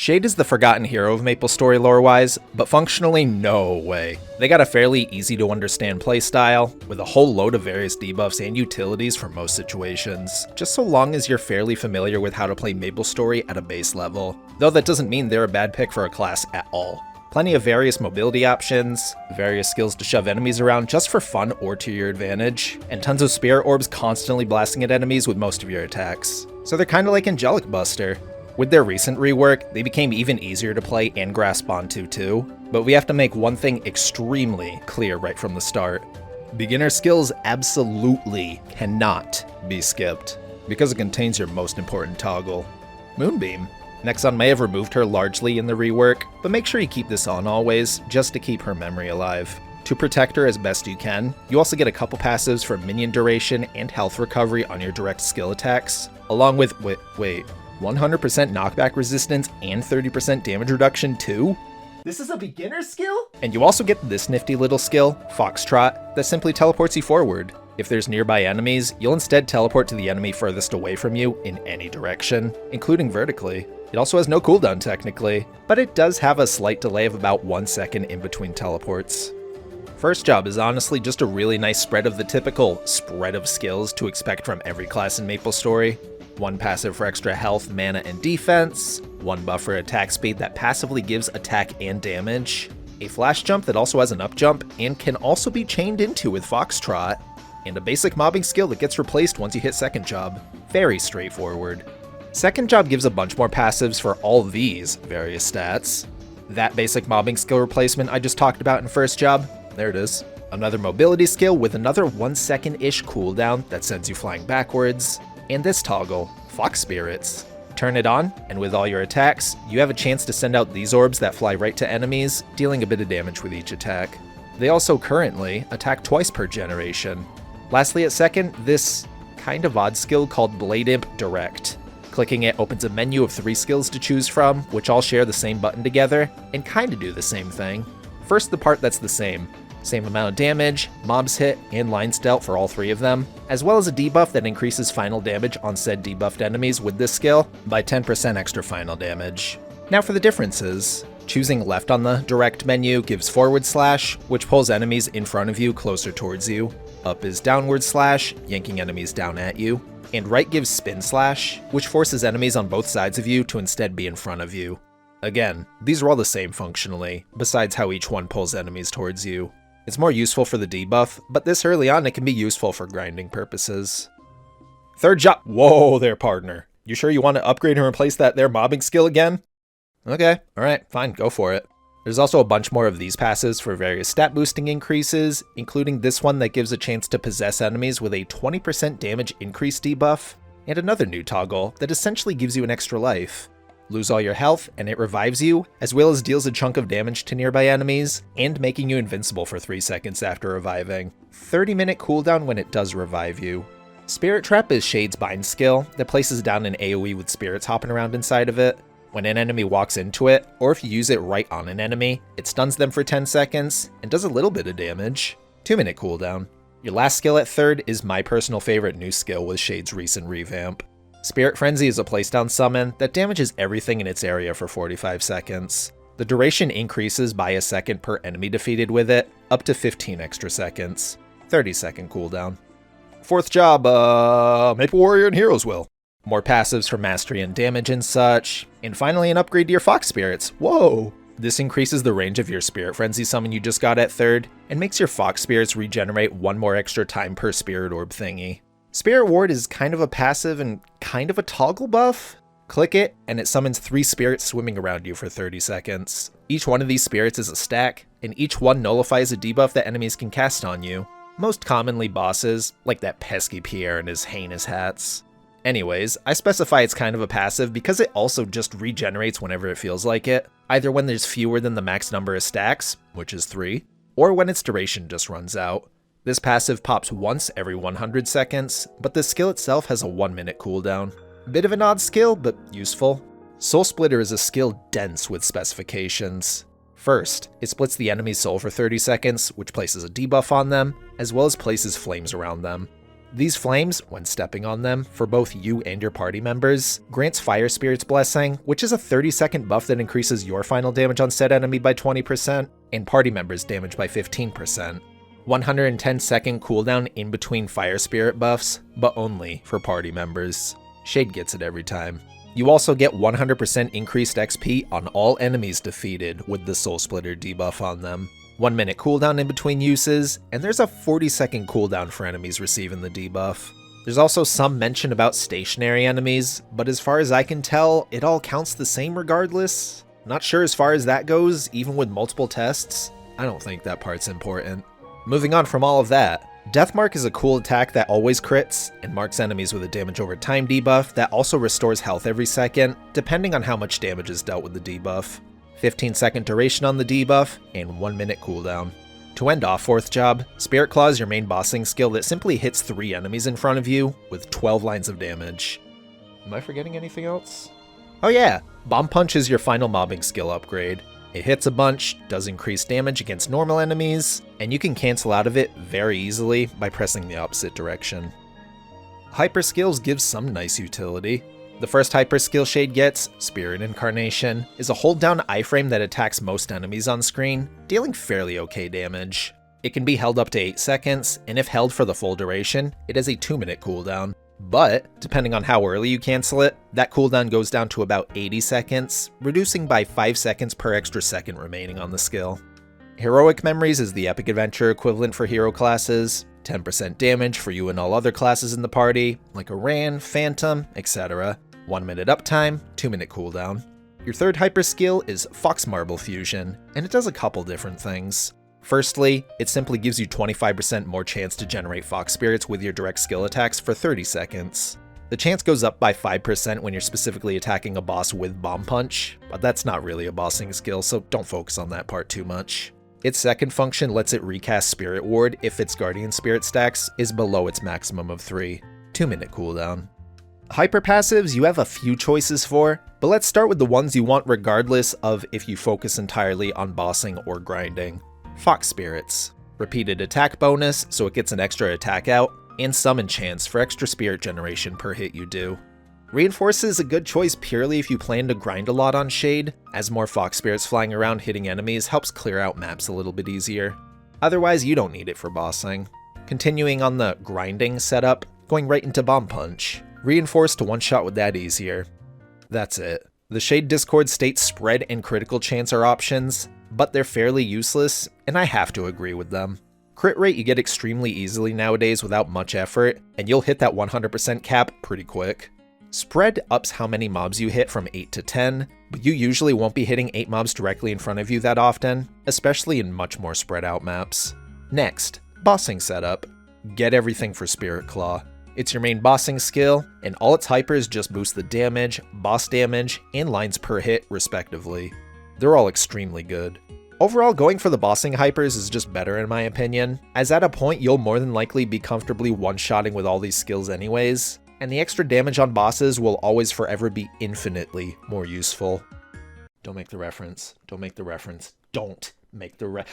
Shade is the forgotten hero of MapleStory lore-wise, but functionally no way. They got a fairly easy to understand playstyle, with a whole load of various debuffs and utilities for most situations, just so long as you're fairly familiar with how to play MapleStory at a base level, though that doesn't mean they're a bad pick for a class at all. Plenty of various mobility options, various skills to shove enemies around just for fun or to your advantage, and tons of spirit orbs constantly blasting at enemies with most of your attacks. So they're kinda like Angelic Buster. With their recent rework, they became even easier to play and grasp onto too, but we have to make one thing extremely clear right from the start. Beginner skills absolutely cannot be skipped, because it contains your most important toggle, Moonbeam. Nexon may have removed her largely in the rework, but make sure you keep this on always, just to keep her memory alive. To protect her as best you can, you also get a couple passives for minion duration and health recovery on your direct skill attacks, along with, 100% knockback resistance and 30% damage reduction too? This is a beginner skill? And you also get this nifty little skill, Foxtrot, that simply teleports you forward. If there's nearby enemies, you'll instead teleport to the enemy furthest away from you in any direction, including vertically. It also has no cooldown technically, but it does have a slight delay of about 1 second in between teleports. First job is honestly just a really nice spread of the typical spread of skills to expect from every class in MapleStory. One passive for extra health, mana, and defense, one buff for attack speed that passively gives attack and damage, a flash jump that also has an up jump and can also be chained into with Foxtrot, and a basic mobbing skill that gets replaced once you hit second job. Very straightforward. Second job gives a bunch more passives for all these various stats. That basic mobbing skill replacement I just talked about in first job, there it is. Another mobility skill with another 1 second-ish cooldown that sends you flying backwards. And this toggle, Fox Spirits. Turn it on, and with all your attacks, you have a chance to send out these orbs that fly right to enemies, dealing a bit of damage with each attack. They also currently attack twice per generation. Lastly at second, this kind of odd skill called Blade Imp Direct. Clicking it opens a menu of 3 skills to choose from, which all share the same button together, and kinda do the same thing. First, the part that's the same. Same amount of damage, mobs hit, and lines dealt for all 3 of them, as well as a debuff that increases final damage on said debuffed enemies with this skill by 10% extra final damage. Now for the differences. Choosing left on the direct menu gives forward slash, which pulls enemies in front of you closer towards you. Up is downward slash, yanking enemies down at you. And right gives spin slash, which forces enemies on both sides of you to instead be in front of you. Again, these are all the same functionally, besides how each one pulls enemies towards you. It's more useful for the debuff, but this early on it can be useful for grinding purposes. Third job. Whoa there, partner. You sure you want to upgrade and replace that there mobbing skill again? Okay, alright, fine, go for it. There's also a bunch more of these passes for various stat boosting increases, including this one that gives a chance to possess enemies with a 20% damage increase debuff, and another new toggle that essentially gives you an extra life. Lose all your health, and it revives you, as well as deals a chunk of damage to nearby enemies, and making you invincible for 3 seconds after reviving. 30-minute cooldown when it does revive you. Spirit Trap is Shade's bind skill that places down an AoE with spirits hopping around inside of it. When an enemy walks into it, or if you use it right on an enemy, it stuns them for 10 seconds, and does a little bit of damage. 2-minute cooldown. Your last skill at third is my personal favorite new skill with Shade's recent revamp. Spirit Frenzy is a placedown summon that damages everything in its area for 45 seconds. The duration increases by a second per enemy defeated with it, up to 15 extra seconds. 30-second cooldown. Fourth job, Maple Warrior and Hero's Will. More passives for mastery and damage and such. And finally an upgrade to your Fox Spirits. Whoa! This increases the range of your Spirit Frenzy summon you just got at third, and makes your Fox Spirits regenerate 1 more extra time per Spirit Orb thingy. Spirit Ward is kind of a passive and kind of a toggle buff. Click it, and it summons 3 spirits swimming around you for 30 seconds. Each one of these spirits is a stack, and each one nullifies a debuff that enemies can cast on you. Most commonly bosses, like that pesky Pierre and his heinous hats. Anyways, I specify it's kind of a passive because it also just regenerates whenever it feels like it, either when there's fewer than the max number of stacks, which is 3, or when its duration just runs out. This passive pops once every 100 seconds, but the skill itself has a 1-minute cooldown. Bit of an odd skill, but useful. Soul Splitter is a skill dense with specifications. First, it splits the enemy's soul for 30 seconds, which places a debuff on them, as well as places flames around them. These flames, when stepping on them, for both you and your party members, grants Fire Spirit's Blessing, which is a 30-second buff that increases your final damage on said enemy by 20%, and party members' damage by 15%. 110-second cooldown in between Fire Spirit buffs, but only for party members. Shade gets it every time. You also get 100% increased XP on all enemies defeated with the Soul Splitter debuff on them. 1 minute cooldown in between uses, and there's a 40-second cooldown for enemies receiving the debuff. There's also some mention about stationary enemies, but as far as I can tell, it all counts the same regardless. Not sure as far as that goes, even with multiple tests. I don't think that part's important. Moving on from all of that, Deathmark is a cool attack that always crits, and marks enemies with a damage over time debuff that also restores health every second, depending on how much damage is dealt with the debuff. 15-second duration on the debuff, and 1 minute cooldown. To end off 4th job, Spirit Claw is your main bossing skill that simply hits 3 enemies in front of you with 12 lines of damage. Am I forgetting anything else? Oh yeah, Bomb Punch is your final mobbing skill upgrade. It hits a bunch, does increased damage against normal enemies, and you can cancel out of it very easily by pressing the opposite direction. Hyper Skills gives some nice utility. The first hyper skill Shade gets, Spirit Incarnation, is a hold down iframe that attacks most enemies on screen, dealing fairly okay damage. It can be held up to 8 seconds, and if held for the full duration, it has a 2-minute cooldown. But, depending on how early you cancel it, that cooldown goes down to about 80 seconds, reducing by 5 seconds per extra second remaining on the skill. Heroic Memories is the epic adventure equivalent for hero classes, 10% damage for you and all other classes in the party, like Aran, Phantom, etc. 1 minute uptime, 2 minute cooldown. Your third hyper skill is Fox Marble Fusion, and it does a couple different things. Firstly, it simply gives you 25% more chance to generate Fox Spirits with your direct skill attacks for 30 seconds. The chance goes up by 5% when you're specifically attacking a boss with Bomb Punch, but that's not really a bossing skill, so don't focus on that part too much. Its second function lets it recast Spirit Ward if its Guardian Spirit stacks is below its maximum of 3. 2 minute cooldown. Hyper passives you have a few choices for, but let's start with the ones you want regardless of if you focus entirely on bossing or grinding. Fox Spirits. Repeated attack bonus, so it gets an extra attack out, and summon chance for extra spirit generation per hit you do. Reinforce is a good choice purely if you plan to grind a lot on Shade, as more Fox Spirits flying around hitting enemies helps clear out maps a little bit easier. Otherwise, you don't need it for bossing. Continuing on the grinding setup, going right into Bomb Punch. Reinforce to one-shot with that easier. That's it. The Shade Discord states spread and critical chance are options, but they're fairly useless, and I have to agree with them. Crit rate you get extremely easily nowadays without much effort, and you'll hit that 100% cap pretty quick. Spread ups how many mobs you hit from 8 to 10, but you usually won't be hitting 8 mobs directly in front of you that often, especially in much more spread out maps. Next, bossing setup. Get everything for Spirit Claw. It's your main bossing skill, and all its hypers just boost the damage, boss damage, and lines per hit respectively. They're all extremely good. Overall, going for the bossing hypers is just better in my opinion, as at a point you'll more than likely be comfortably one-shotting with all these skills anyways, and the extra damage on bosses will always forever be infinitely more useful. Don't make the reference. Don't make the reference. Don't make the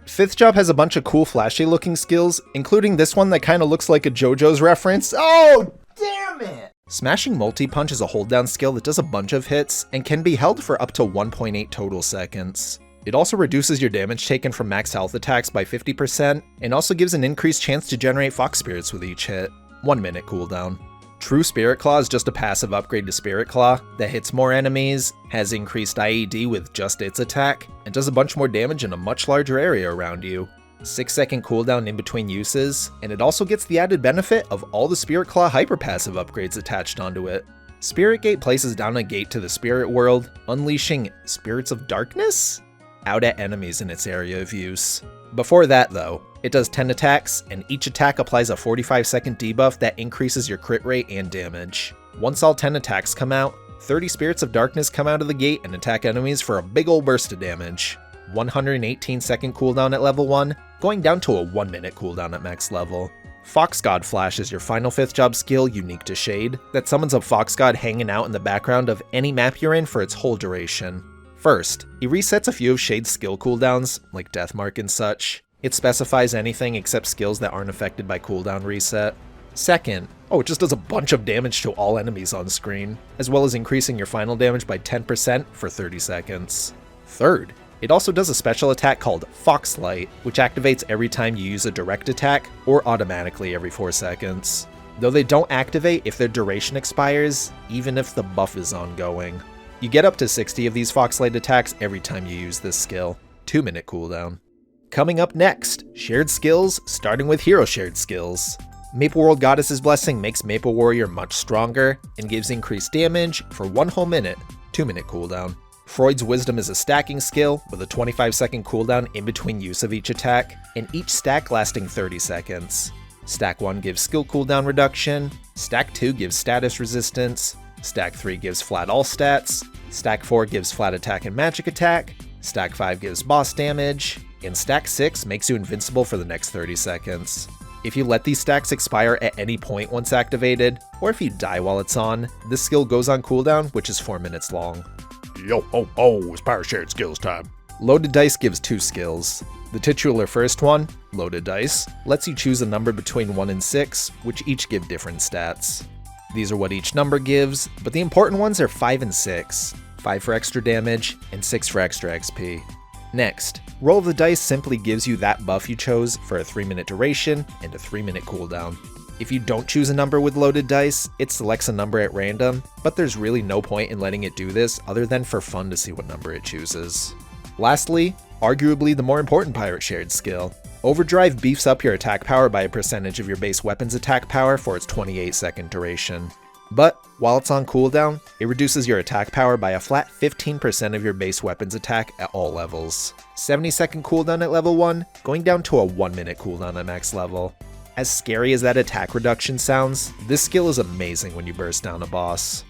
fifth job has a bunch of cool flashy looking skills, including this one that kind of looks like a JoJo's reference. Oh, damn it! Smashing Multi-Punch is a hold down skill that does a bunch of hits and can be held for up to 1.8 total seconds. It also reduces your damage taken from max health attacks by 50% and also gives an increased chance to generate Fox Spirits with each hit. 1 minute cooldown. True Spirit Claw is just a passive upgrade to Spirit Claw that hits more enemies, has increased IED with just its attack, and does a bunch more damage in a much larger area around you. 6-second cooldown in between uses, and it also gets the added benefit of all the Spirit Claw hyper passive upgrades attached onto it. Spirit Gate places down a gate to the spirit world, unleashing Spirits of Darkness out at enemies in its area of use. Before that though, it does 10 attacks, and each attack applies a 45-second debuff that increases your crit rate and damage. Once all 10 attacks come out, 30 Spirits of Darkness come out of the gate and attack enemies for a big ol' burst of damage. 118-second cooldown at level 1, going down to a 1 minute cooldown at max level. Fox God Flash is your final 5th job skill unique to Shade, that summons a Fox God hanging out in the background of any map you're in for its whole duration. First, he resets a few of Shade's skill cooldowns, like Deathmark and such. It specifies anything except skills that aren't affected by cooldown reset. Second, it just does a bunch of damage to all enemies on screen, as well as increasing your final damage by 10% for 30 seconds. Third, it also does a special attack called Foxlight, which activates every time you use a direct attack or automatically every 4 seconds. Though they don't activate if their duration expires, even if the buff is ongoing. You get up to 60 of these Foxlight attacks every time you use this skill. 2-minute cooldown. Coming up next, shared skills, starting with hero shared skills. Maple World Goddess's Blessing makes Maple Warrior much stronger and gives increased damage for 1 whole minute, 2-minute cooldown. Freud's Wisdom is a stacking skill with a 25-second cooldown in between use of each attack, and each stack lasting 30 seconds. Stack 1 gives skill cooldown reduction, Stack 2 gives status resistance, Stack 3 gives flat all stats, Stack 4 gives flat attack and magic attack, Stack 5 gives boss damage, and Stack 6 makes you invincible for the next 30 seconds. If you let these stacks expire at any point once activated, or if you die while it's on, this skill goes on cooldown, which is 4 minutes long. It's power shared skills time. Loaded Dice gives 2 skills. The titular first one, Loaded Dice, lets you choose a number between 1 and 6, which each give different stats. These are what each number gives, but the important ones are 5 and 6. 5 for extra damage, and 6 for extra XP. Next, Roll of the Dice simply gives you that buff you chose for a 3-minute duration and a 3-minute cooldown. If you don't choose a number with Loaded Dice, it selects a number at random, but there's really no point in letting it do this other than for fun to see what number it chooses. Lastly, arguably the more important pirate shared skill. Overdrive beefs up your attack power by a percentage of your base weapon's attack power for its 28-second duration. But, while it's on cooldown, it reduces your attack power by a flat 15% of your base weapon's attack at all levels. 70-second cooldown at level 1, going down to a 1-minute cooldown at max level. As scary as that attack reduction sounds, this skill is amazing when you burst down a boss.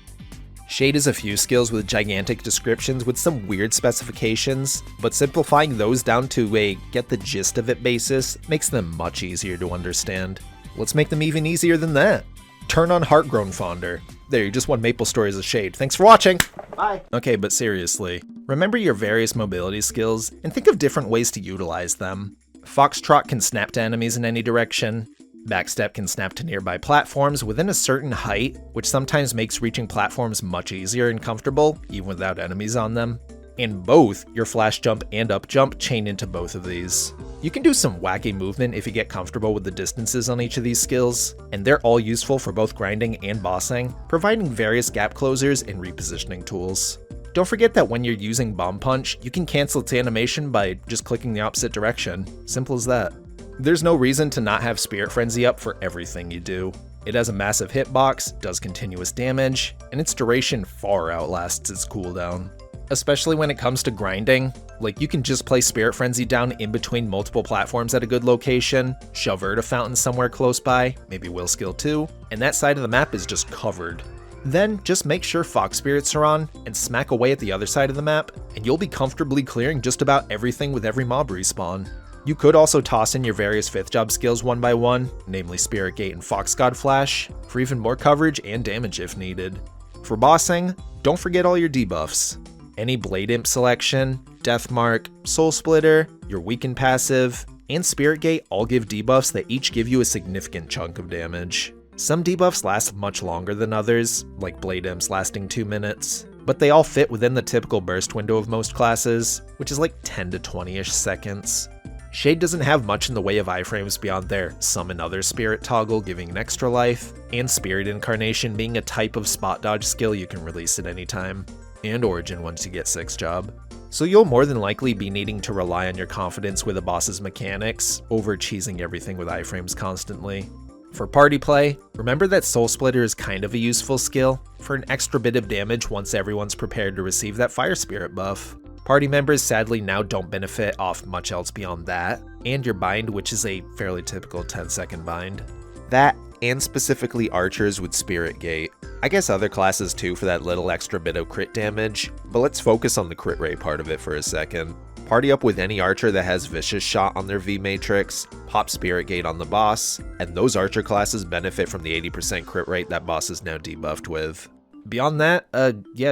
Shade has a few skills with gigantic descriptions with some weird specifications, but simplifying those down to a get the gist of it basis makes them much easier to understand. Let's make them even easier than that. Turn on Heartgrown Fonder. There, you just won MapleStory as a Shade. Thanks for watching! Bye! Okay, but seriously, remember your various mobility skills and think of different ways to utilize them. Foxtrot can snap to enemies in any direction. Backstep can snap to nearby platforms within a certain height, which sometimes makes reaching platforms much easier and comfortable, even without enemies on them. And both your flash jump and up jump chain into both of these. You can do some wacky movement if you get comfortable with the distances on each of these skills, and they're all useful for both grinding and bossing, providing various gap closers and repositioning tools. Don't forget that when you're using Bomb Punch, you can cancel its animation by just clicking the opposite direction. Simple as that. There's no reason to not have Spirit Frenzy up for everything you do. It has a massive hitbox, does continuous damage, and its duration far outlasts its cooldown. Especially when it comes to grinding, like you can just place Spirit Frenzy down in between multiple platforms at a good location, shove Erta Fountain somewhere close by, maybe Will Skill 2, and that side of the map is just covered. Then just make sure Fox Spirits are on and smack away at the other side of the map, and you'll be comfortably clearing just about everything with every mob respawn. You could also toss in your various 5th job skills one by one, namely Spirit Gate and Fox God Flash, for even more coverage and damage if needed. For bossing, don't forget all your debuffs. Any Blade Imp selection, Death Mark, Soul Splitter, your Weaken passive, and Spirit Gate all give debuffs that each give you a significant chunk of damage. Some debuffs last much longer than others, like Blade Imps lasting 2 minutes, but they all fit within the typical burst window of most classes, which is like 10 to 20-ish seconds. Shade doesn't have much in the way of iframes beyond their Summon Other Spirit toggle giving an extra life, and Spirit Incarnation being a type of spot dodge skill you can release at any time, and Origin once you get 6th job. So you'll more than likely be needing to rely on your confidence with a boss's mechanics over cheesing everything with iframes constantly. For party play, remember that Soul Splitter is kind of a useful skill for an extra bit of damage once everyone's prepared to receive that Fire Spirit buff. Party members sadly now don't benefit off much else beyond that, and your bind, which is a fairly typical 10-second bind. That, and specifically archers with Spirit Gate. I guess other classes too for that little extra bit of crit damage, but let's focus on the crit rate part of it for a second. Party up with any archer that has Vicious Shot on their V matrix, pop Spirit Gate on the boss, and those archer classes benefit from the 80% crit rate that boss is now debuffed with. Beyond that,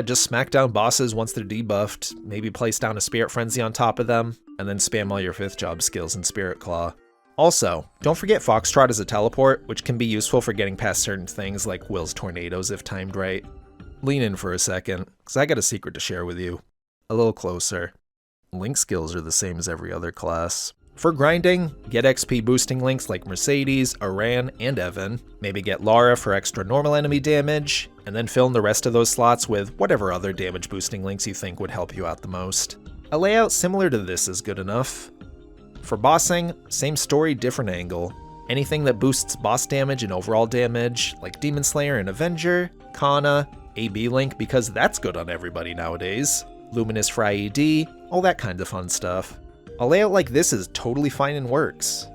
just smack down bosses once they're debuffed, maybe place down a Spirit Frenzy on top of them, and then spam all your 5th job skills in Spirit Claw. Also, don't forget Foxtrot as a teleport, which can be useful for getting past certain things like Will's Tornadoes if timed right. Lean in for a second, because I got a secret to share with you. A little closer. Link skills are the same as every other class. For grinding, get XP boosting links like Mercedes, Aran, and Evan. Maybe get Lara for extra normal enemy damage, and then fill in the rest of those slots with whatever other damage boosting links you think would help you out the most. A layout similar to this is good enough. For bossing, same story, different angle. Anything that boosts boss damage and overall damage, like Demon Slayer and Avenger, Kana, AB Link because that's good on everybody nowadays, Luminous for IED, all that kind of fun stuff. A layout like this is totally fine and works.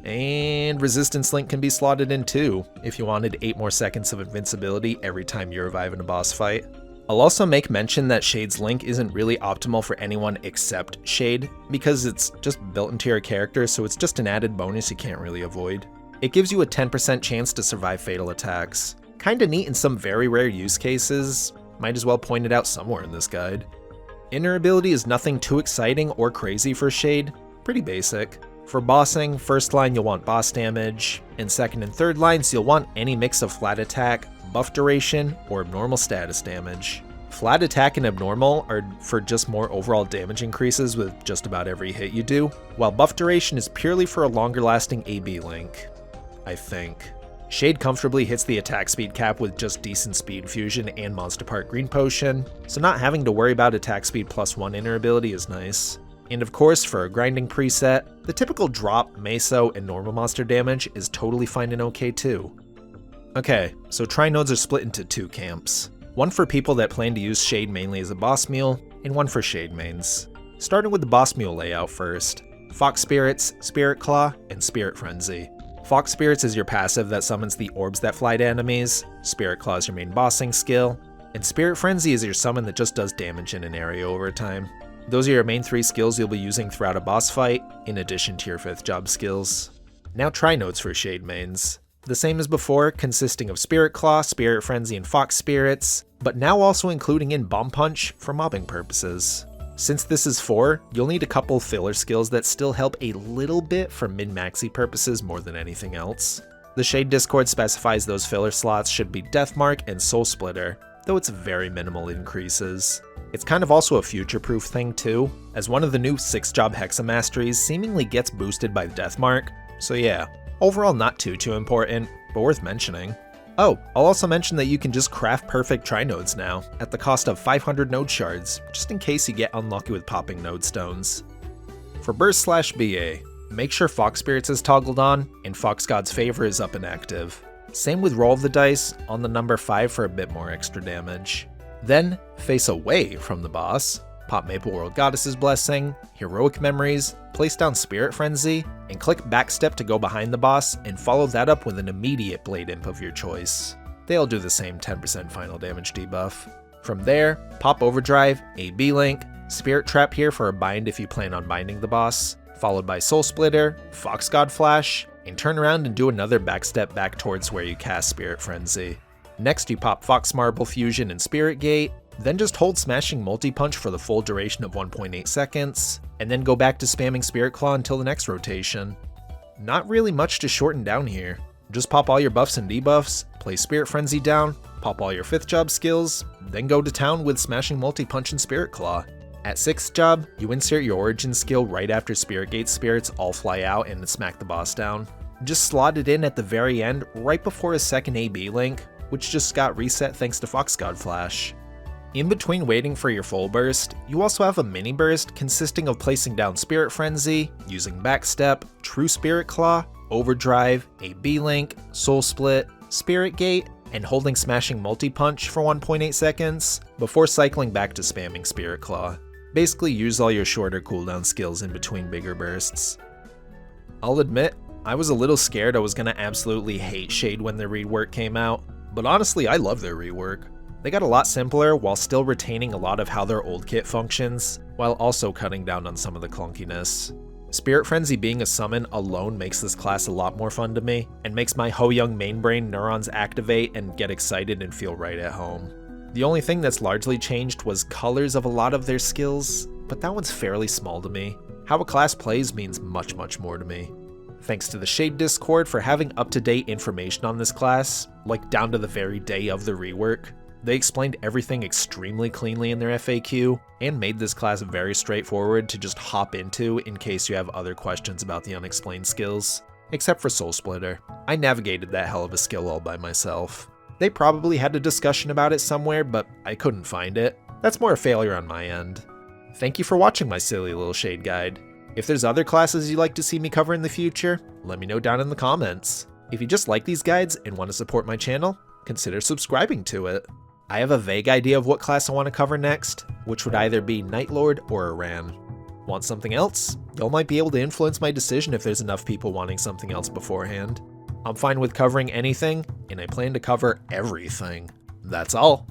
And Resistance Link can be slotted in too, if you wanted 8 more seconds of invincibility every time you revive in a boss fight. I'll also make mention that Shade's Link isn't really optimal for anyone except Shade, because it's just built into your character, so it's just an added bonus you can't really avoid. It gives you a 10% chance to survive fatal attacks. Kinda neat in some very rare use cases, might as well point it out somewhere in this guide. Inner ability is nothing too exciting or crazy for Shade, pretty basic. For bossing, first line you'll want boss damage, and second and third lines you'll want any mix of flat attack, buff duration, or abnormal status damage. Flat attack and abnormal are for just more overall damage increases with just about every hit you do, while buff duration is purely for a longer lasting AB link, I think. Shade comfortably hits the attack speed cap with just decent speed fusion and Monster Part Green Potion, so not having to worry about attack speed +1 inner ability is nice. And of course, for a grinding preset, the typical drop, meso, and normal monster damage is totally fine and okay too. Okay, so Trinodes are split into 2 camps. One for people that plan to use Shade mainly as a boss mule, and one for Shade mains. Starting with the boss mule layout first. Fox Spirits, Spirit Claw, and Spirit Frenzy. Fox Spirits is your passive that summons the orbs that fly to enemies, Spirit Claw is your main bossing skill, and Spirit Frenzy is your summon that just does damage in an area over time. Those are your main 3 skills you'll be using throughout a boss fight, in addition to your 5th job skills. Now Trinodes for Shade mains. The same as before, consisting of Spirit Claw, Spirit Frenzy, and Fox Spirits, but now also including in Bomb Punch for mobbing purposes. Since this is 4, you'll need a couple filler skills that still help a little bit for min-maxi purposes more than anything else. The Shade Discord specifies those filler slots should be Deathmark and Soul Splitter, though it's very minimal increases. It's kind of also a future-proof thing too, as one of the new 6-job Hexa Masteries seemingly gets boosted by Deathmark, so yeah, overall not too important, but worth mentioning. Oh, I'll also mention that you can just craft perfect Trinodes now, at the cost of 500 node shards, just in case you get unlucky with popping node stones. For Burst/BA, make sure Fox Spirits is toggled on, and Fox God's Favor is up and active. Same with Roll of the Dice, on the number 5 for a bit more extra damage. Then, face away from the boss, pop Maple World Goddess's Blessing, Heroic Memories, place down Spirit Frenzy, and click Backstep to go behind the boss, and follow that up with an immediate Blade Imp of your choice. They'll do the same 10% final damage debuff. From there, pop Overdrive, AB Link, Spirit Trap here for a bind if you plan on binding the boss, followed by Soul Splitter, Fox God Flash, and turn around and do another backstep back towards where you cast Spirit Frenzy. Next you pop Fox Marble Fusion and Spirit Gate, then just hold Smashing Multi-Punch for the full duration of 1.8 seconds, and then go back to spamming Spirit Claw until the next rotation. Not really much to shorten down here. Just pop all your buffs and debuffs, play Spirit Frenzy down, pop all your 5th job skills, then go to town with Smashing Multi-Punch and Spirit Claw. At 6th job, you insert your origin skill right after Spirit Gate spirits all fly out and smack the boss down. Just slot it in at the very end, right before his second AB link, which just got reset thanks to Fox God Flash. In between waiting for your full burst, you also have a mini burst consisting of placing down Spirit Frenzy, using Backstep, True Spirit Claw, Overdrive, AB Link, Soul Split, Spirit Gate, and holding Smashing Multi-Punch for 1.8 seconds, before cycling back to spamming Spirit Claw. Basically use all your shorter cooldown skills in between bigger bursts. I'll admit, I was a little scared I was gonna absolutely hate Shade when their rework came out, but honestly I love their rework. They got a lot simpler while still retaining a lot of how their old kit functions, while also cutting down on some of the clunkiness. Spirit Frenzy being a summon alone makes this class a lot more fun to me, and makes my Ho-Young main brain neurons activate and get excited and feel right at home. The only thing that's largely changed was colors of a lot of their skills, but that one's fairly small to me. How a class plays means much more to me. Thanks to the Shade Discord for having up-to-date information on this class, like down to the very day of the rework. They explained everything extremely cleanly in their FAQ, and made this class very straightforward to just hop into in case you have other questions about the unexplained skills. Except for Soul Splitter. I navigated that hell of a skill all by myself. They probably had a discussion about it somewhere, but I couldn't find it. That's more a failure on my end. Thank you for watching my silly little Shade guide. If there's other classes you'd like to see me cover in the future, let me know down in the comments. If you just like these guides and want to support my channel, consider subscribing to it. I have a vague idea of what class I want to cover next, which would either be Nightlord or Iran. Want something else? Y'all might be able to influence my decision if there's enough people wanting something else beforehand. I'm fine with covering anything, and I plan to cover everything. That's all.